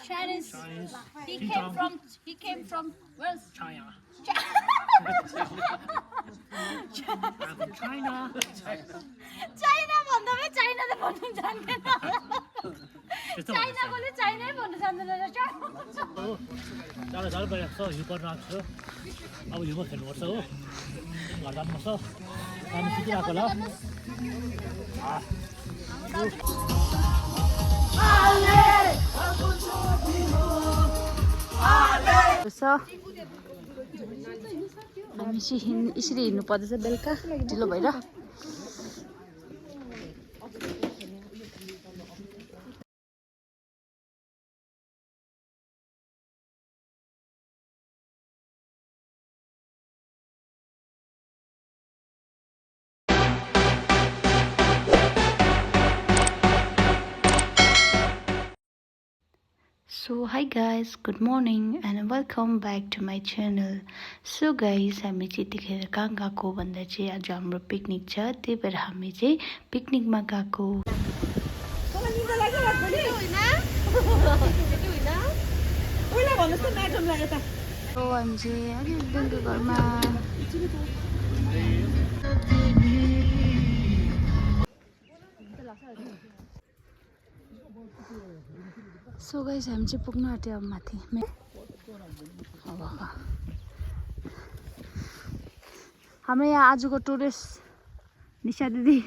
Chinese. He came from where's China. China. China भन्दा पनि China त भन्नु जान्दैन चाइनाकोले चाइनै भन्नु जान्दैन रहेछ जाडो साह्रो परिरहेको छ हिउँ परिरहेको छ अब हिउँमा खेल्नुपर्छ हो घर जानुपर्छ पानी सुकिरहेको होला हामी चाहिँ यसरी हिँड्नु पर्दैछ बेलुका ढिलो भएर So hi guys, good morning and welcome back to my channel. So guys, हामी चाहिँ यतिखेर कहाँ गएको भन्दा चाहिँ आज हाम्रो पिकनिक छ त्यही भएर हामी चाहिँ पिकनिकमा गएको हामी चाहिँ अलि बेलुका घरमा सो गाइस हामी चाहिँ पुग्नु आँट्यो अब माथि हाम्रो यहाँ आजको टुरिस्ट निशा दिदी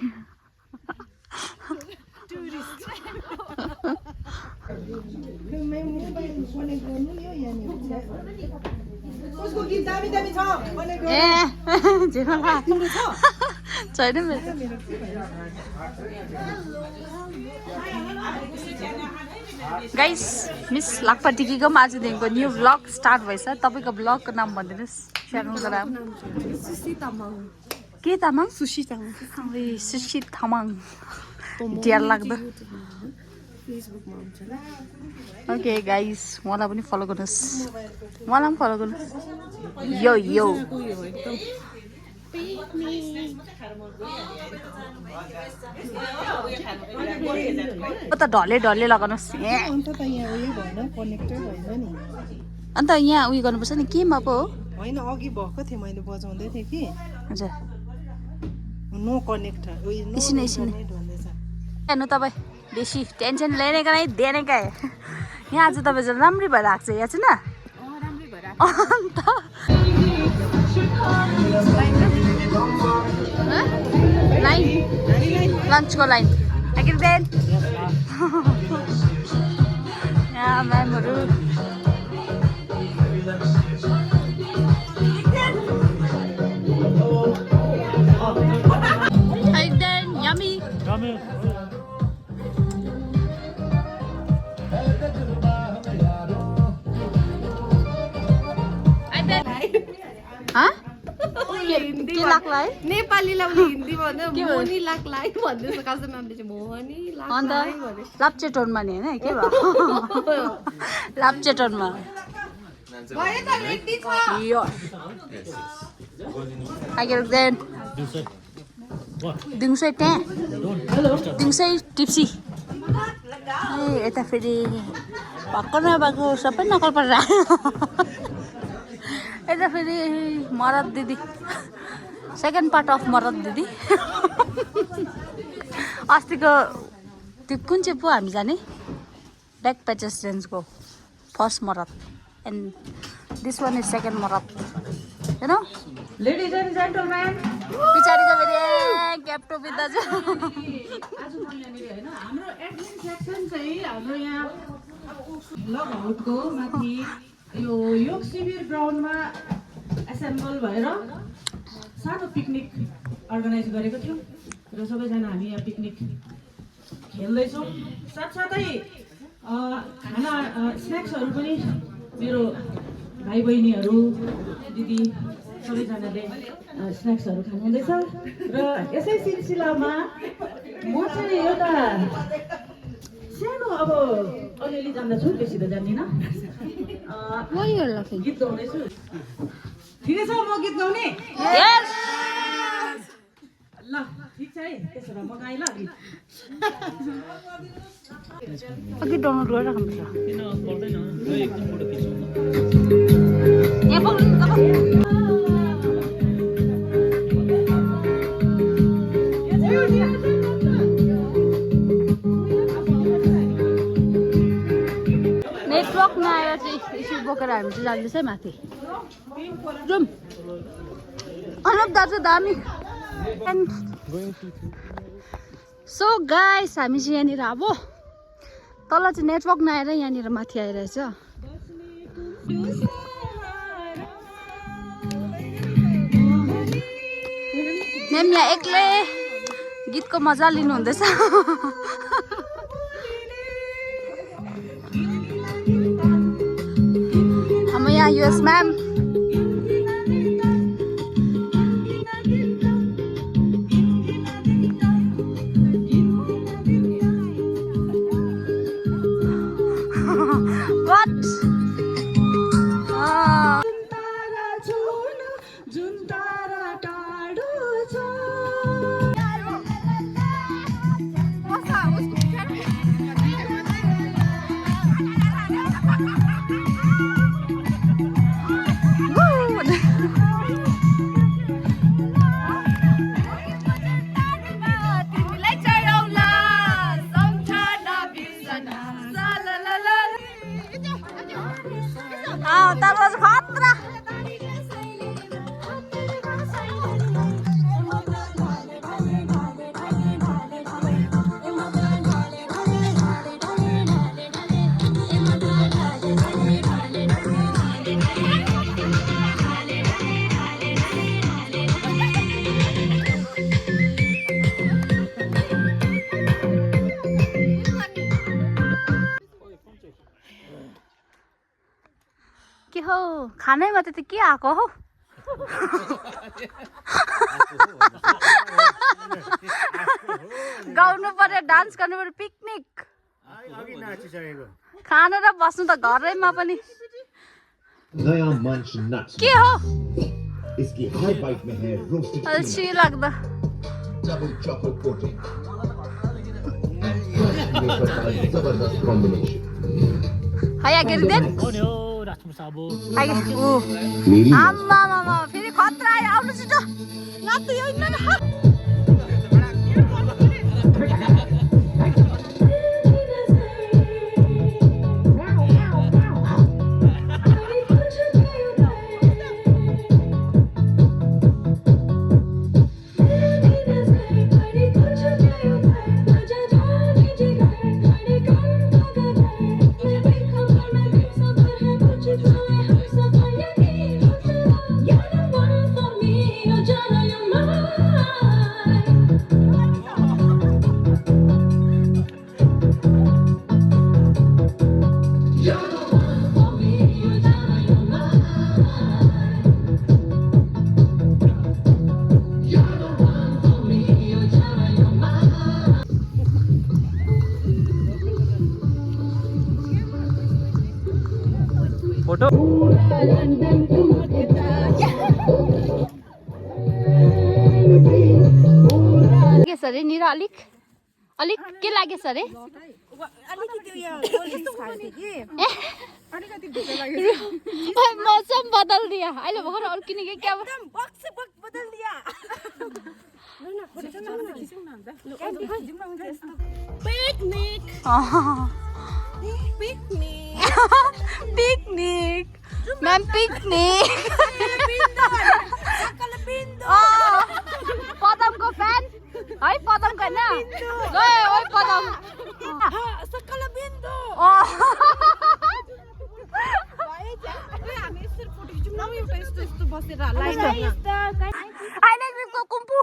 छैन मेरो गाइस मिस लाक्पा टिकीको पनि आजदेखिको न्यू भ्लग स्टार्ट भएछ तपाईँको भ्लगको नाम भनिदिनुहोस् च्यानलको नाम के तामाङ सुशी तामाङ डियर लाग्दो ओके गाइस उहाँलाई पनि फलो गर्नुहोस् उहाँलाई पनि फलो गर्नुहोस् यो यो त ढले ढले लगाउनुहोस् अन्त यहाँ उयो गर्नुपर्छ नि केमा पो होइन अघि भएको थियो मैले बजाउँदै थिएँ कि हजुर नो कनेक्ट एकछिन हेर्नु तपाईँ बेसी टेन्सन लेने का नहीं देने का है यहाँ आज तपाईँ चाहिँ राम्रै भएर आएको छ यहाँ चाहिँ अन्त लाइन लन्चको लाइन देन यहाँ म्यामहरू yummy हाँ के लाग्ला है नेपालीलाई हिन्दी भन्दा मोनी लाग्लाई भन्दैछ कसम हामीले चाहिँ मोनी लाग्लाई भन्दै लाप्चे टोनमा नि हैन के भयो लाप्चे टोनमा भयो त रेडी छ यो I get then दिउँसै त्यहाँ दिउँसै टिप्सी ए यता फेरि भर्खर नभएको सबै नकल परेर यता फेरि मरद दिदी सेकेन्ड पार्ट अफ मरद दिदी अस्तिको त्यो कुन चाहिँ पो हामी जाने ब्याक प्याचेस रेन्जको फर्स्ट मरद and this one is second मरद you know Ladies and gentlemen, पिछाडीको फेरि क्याप्टो बित्दा आज मैले हैन हाम्रो एडमिन सेक्सन चाहिँ हाम्रो यहाँ लग आउटको माथि यो योग शिविर ग्राउन्डमा एसेम्बल भएर सानो पिकनिक अर्गनाइज गरेको थियो र सबैजना हामी यहाँ पिकनिक खेल्दैछौँ साथसाथै खाना स्न्याक्सहरू पनि मेरो भाइ बहिनीहरू दिदी सबैजनाले स्न्याक्सहरू खानुहुँदैछ र यसै सिलसिलामा म चाहिँ एउटा सानो अब अलिअलि जान्दछु बेसी त जान्दिनँ गीत गाउँदैछु ठिकै छ म गीत गाउने ल ठिक छ है त्यसो भए म गाएँ ल गीत अघि डाउनलोड गरिराख्नुपर्छ किन पर्दैन एकदम फोटो खिचौँ यहाँ पक्रिनु तपाईँ नेटवर्क नआएर चाहिँ यसो बोकेर हामी चाहिँ जाँदैछ माथि जाउँ अनुप दाजु दामी सो गाइस हामी चाहिँ यहाँनिर अब तल चाहिँ नेटवर्क नआएर यहाँनिर माथि आइरहेछ म्याम यहाँ एक्लै गीतको मजा लिनुहुँदैछ हाम्रो यहाँ US ma'am that was khatra के हो खानैमा त के आएको हौ गाउनु पर्यो डान्स गर्नु पर्यो पिकनिक खानु र बस्नु त घरैमा पनि नया मंच नट्स के हो इसकी हर बाइट में है रोस्टेड अच्छी लाग्दा डबल चॉकलेट कोटिंग जबरदस्त कॉम्बिनेशन हाय गिरदेन हो नि हो राजकुमार साबु हाय ओ आम्मा मामा फेरि खतरा आयो आउनु छिटो नाच्नु यो न फोटो के सरे निरा अलिक अलिक के लाग्यो सरे मौसम बदल दिया अहिले भर्खर अल्किने के क्या बदल दिया पिकनिक पिकनिक मैम पिकनिक पदमको फ्यान है पदमको होइन गए ओ पदम सकल बिन्दु हामी यसरी फोटो खिचौँ न एउटा यस्तो यस्तो बसेर आइनेक्सको कुम्पु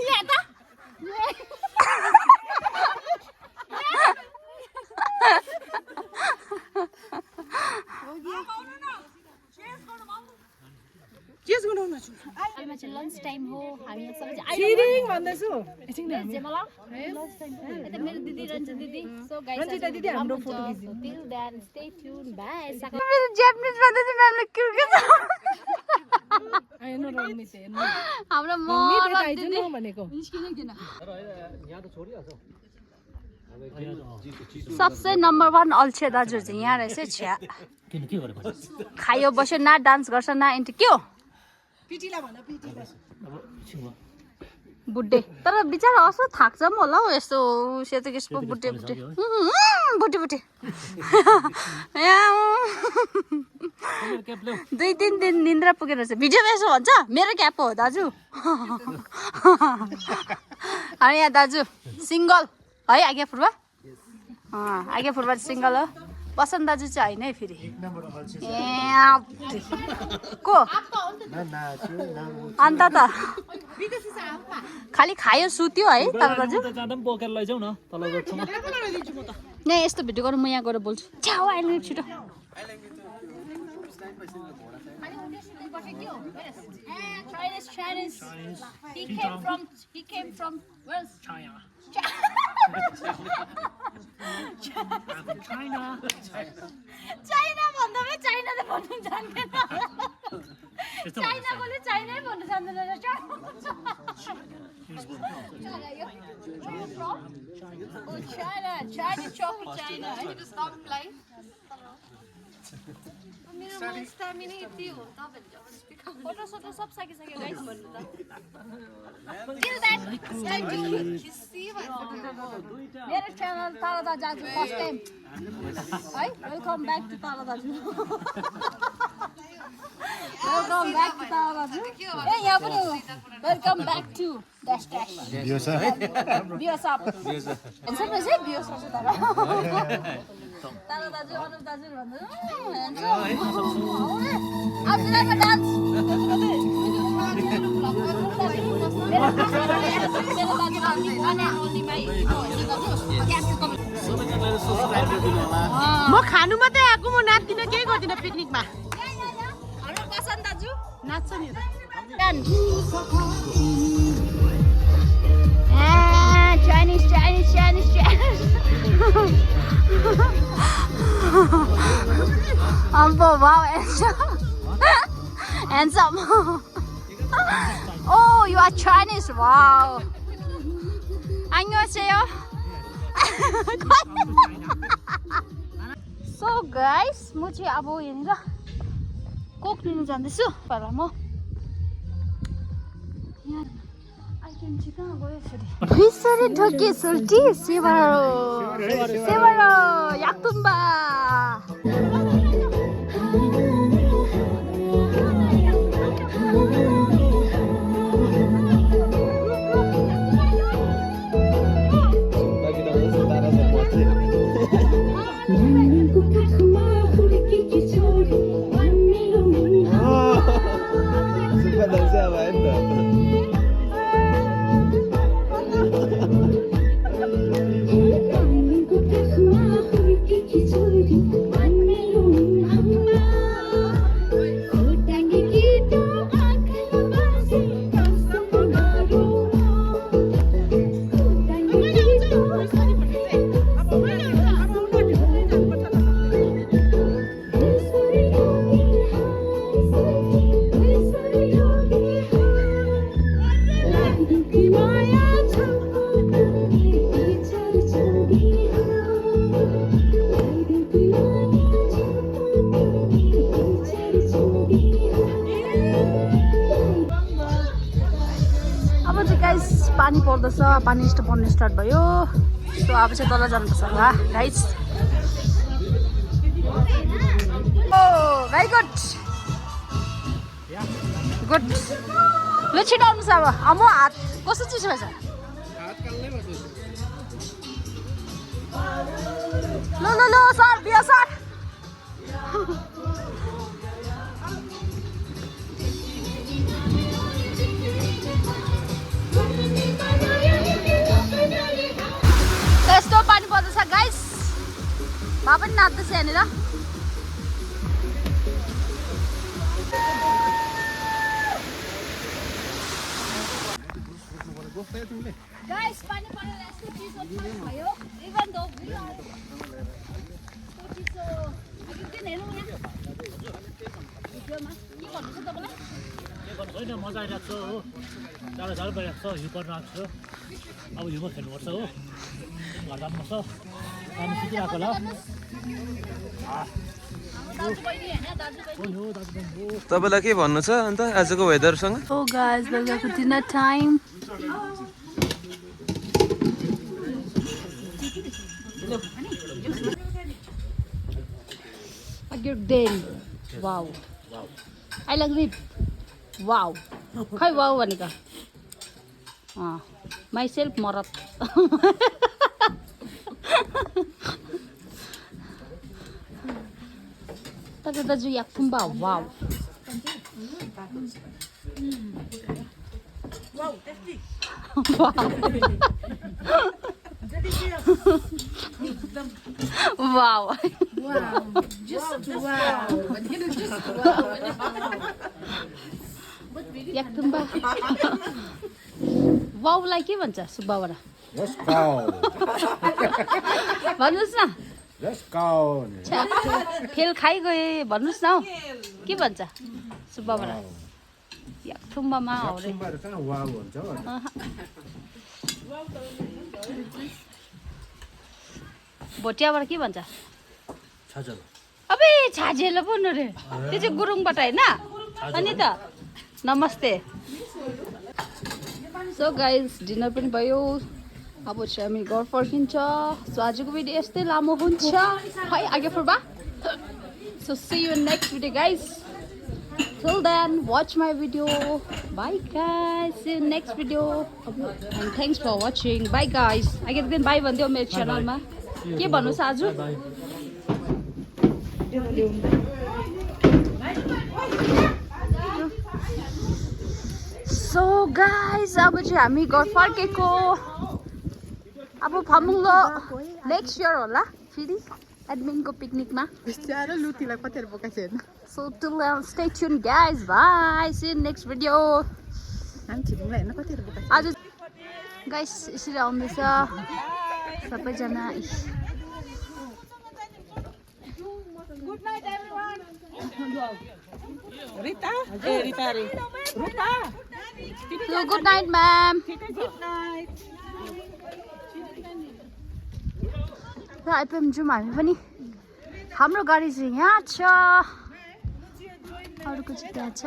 यहाँ त लन्च टाइम हो हामी मेरो दिदी रञ्जित दिदी सो गाइस दिदी हाम्रो फोटो खिच्नु till then stay tuned bye Japanese भन्दै चाहिँ म्यामले के हेर्नु रमित हेर्नु हाम्रो मिट यता आइदिनु भनेको यहाँ त छोडिहाल्छ सबसे नम्बर 1 अल्छे दाजु चाहिँ यहाँ रहेछ छ्या किन के गरेको खायो बस्यो न डान्स गर्छ न इन्टी के हो पिटीला भन पिटीला अब छिङमा बुड्ढे तर बिचारा असो थाक्छ पनि होला हौ यस्तो सेतो केसको बुड्ढे बुड्ढे बुड्ढे बुड्ढे क्याप ल्याउ 2-3 दिन निन्द्रा पुगेर रहेछ भिडियो यसो भन्छ मेरो क्याप हो दाजु अनि यहाँ दाजु सिङ्गल है आज्ञा फुर्बा आज्ञा फुर्बा सिङ्गल हो बसन्त दाजु चाहिँ होइन है फेरि को अन्त त खालि खायो सुत्यो है तर दाजु जाँदा पनि बोकेर लैजाऊ न तल गोठमा यहाँ यस्तो भिडियो गरौँ म यहाँ गएर बोल्छु छ्याउ आइले छिटो चाइना भन्दा पनि चाइना त भन्नु जान्दैन चाइनाकोले चाइनै भन्नु जान्दैन रहेछ China chocolate China. Stop playing. मेरो स्टामिना यति हो तपाईहरुले फोटो सोटो सब सकिसक्यो गाइस भन्नु त किन द्याट मेरो channel Tara Daju first time है welcome back to Tara Daju welcome back to Tara Daju ए यहाँ पनि welcome back to dash dash बियोसाप एन्सर रहेछ बियोसाप तारा तारा दाजु अनुप दाजु भन्नु आज लाइक डान्स म खानु मात्रै आएको म नाच्दिनँ केही गर्दिनँ पिकनिकमा हाम्रो बसन्त दाजु नाच्छ नि Chinese wow, handsome. Oh, you are Chinese. Wow. 안녕하세요. So guys, म चाहिँ अब यहाँनिर कोक लिन जाँदैछु पहिला म बिसरी ढोके सोल्टी सेवारो याक्तुम्बा पानी पर्दैछ पानी पर्न स्टार्ट भयो सो अब चाहिँ तल जानुपर्छ होला गाइस ओ भेरी गुड गुड ल छिटो आउनुहोस् अब म हात कस्तो चिसो भएछ ल ल ल सर बिया सर यस्तो पानी पर्दैछ गाइस भए पनि नाच्दैछ यहाँनिर गाइस पानी परेर यस्तो चिसो भयो इभन दो चिसो हेर्नु यहाँ भिडियोमा के भन्दैछ तपाईँलाई होइन मजा आइरहेको छ हो जाडो जाडो भइरहेको छ हिउँ परिरहेको छ अब हिउँमा खेल्नुपर्छ हो घर जानुपर्छ पानी सुकिरहेको होला तपाईँलाई के भन्नु छ अन्त आजको वेदरसँग So guys, welcome to dinner time. Good day. Wow. I like it. Wow. Khai wow भनेको. Myself Marat. दाजु याक्थुम्बा वाव वाव याक्थुम्बा वावलाई के भन्छ सुब्बाबाट भन्नुहोस् न खेल खाइगए भन्नुहोस् न हौ के भन्छ सुब्बाबाट याक्थुम्बामा हो रे भोटियाबाट के भन्छ अबे छाजेलो बोल्नु रे त्यो चाहिँ गुरुङबाट होइन अनि त नमस्ते सो गाइज डिनर पनि भयो अब चाहिँ हामी घर फर्किन्छ सो आजको भिडियो यस्तै लामो हुन्छ है आगे Phurba so see you in next video guys till then watch my video bye guys see you next video and thanks for watching bye guys आगे दिन बाई भन्दियो मेरो च्यानलमा के भन्नु छ आज सो गाइज अब चाहिँ हामी घर फर्केको अब फमुलो नेक्स्ट इयर होला फेरि एडमिनको पिकनिकमा लुतीलाई कतिहरू बोकाएको छैन so stay tuned guys bye see you next video हामी छिरिङलाई हेर्न कतिहरू बोकाएको आज गाइस यसरी आउँदैछ सबैजना गुड नाइट एभ्रीवन रिता ए रिता रे Rupa good night ma'am good night र आइपुग्यौँ जाउँ हामी पनि हाम्रो गाडी चाहिँ यहाँ छ अरूको चाहिँ त्यहाँ छ